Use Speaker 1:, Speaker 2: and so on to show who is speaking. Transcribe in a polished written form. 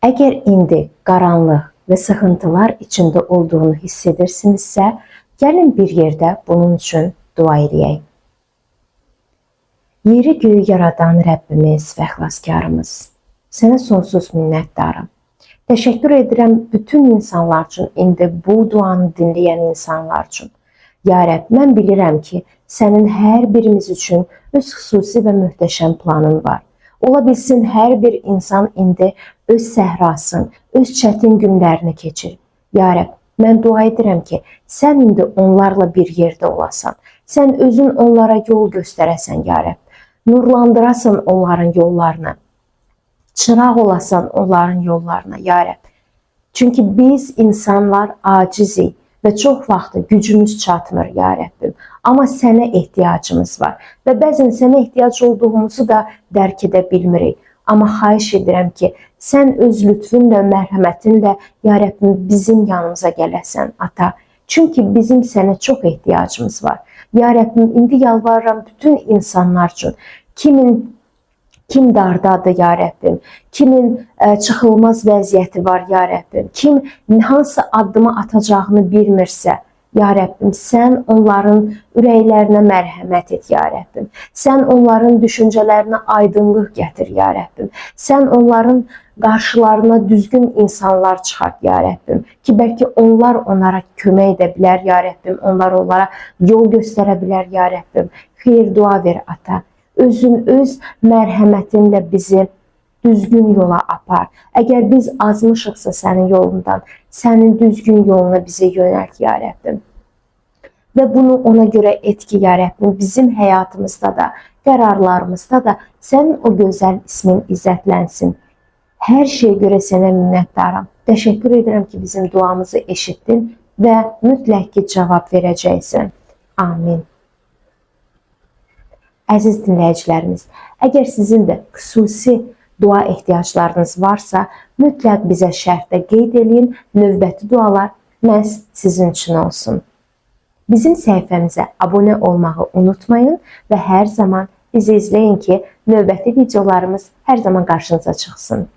Speaker 1: Əgər indi qaranlıq və sıxıntılar içində olduğunu hiss edirsinizsə, gəlin bir yerdə bunun üçün dua edək. Yeri göyü yaradan Rəbbimiz və xilaskarımız, sənə sonsuz minnətdarım. Təşəkkür edirəm bütün insanlar üçün, indi bu duanı dinləyən insanlar üçün. Ya Rəbb, mən bilirəm ki, sənin hər birimiz üçün öz xüsusi və möhtəşəm planın var. Ola bilsin hər bir insan indi öz səhrasın, öz çətin günlərini keçir. Ya Rəbb, mən dua edirəm ki, sən indi onlarla bir yerdə olasan. Sən özün onlara yol göstərəsən, Ya Rəbb. Nurlandırasan onların yollarını. Çıraq olasan onların yollarına, Ya Rəbb. Çünki biz insanlar acizik və çox vaxt gücümüz çatmır, Ya Rəbbim. Amma sənə ehtiyacımız var və bəzən sənə ehtiyac olduğumuzu da dərk edə bilmirik. Amma xahiş edirəm ki, sən öz lütfünlə, mərhəmətinlə, Ya Rəbbim, bizim yanımıza gələsən, Ata. Çünki bizim sənə çox ehtiyacımız var. Ya Rəbbim, indi yalvarıram bütün insanlar üçün. Kim dardadır, Ya Rəbbim, kimin çıxılmaz vəziyyəti var, Ya Rəbbim, kim hansı addımı atacağını bilmirsə, Ya Rəbbim, sən onların ürəklərinə mərhəmət et, Ya Rəbbim. Sən onların düşüncələrinə aydınlıq gətir, Ya Rəbbim. Sən onların qarşılarına düzgün insanlar çıxart, Ya Rəbbim. Ki, bəlkə onlar onlara kömək edə bilər, Ya Rəbbim. Onlar onlara yol göstərə bilər, Ya Rəbbim. Xeyir dua ver, Ata. Özün öz mərhəmətinlə bizi düzgün yola apar. Əgər biz azmışıqsa sənin yolundan, sənin düzgün yoluna bizi yönəlt, Ya Rəbbim. Və bunu ona görə et ki, Ya Rəbbim, bizim həyatımızda da, qərarlarımızda da sənin o gözəl ismin izzətlənsin. Hər şeyə görə sənə minnətdaram. Təşəkkür edirəm ki, bizim duamızı eşitdin və mütləq ki, cavab verəcəksən. Amin. Əziz dinləyicilərimiz, əgər sizin də xüsusi dua ehtiyaclarınız varsa, mütləq bizə şərhdə qeyd edin, növbəti dualar məhz sizin üçün olsun. Bizim səhifəmizə abunə olmağı unutmayın və hər zaman bizi izləyin ki, növbəti videolarımız hər zaman qarşınıza çıxsın.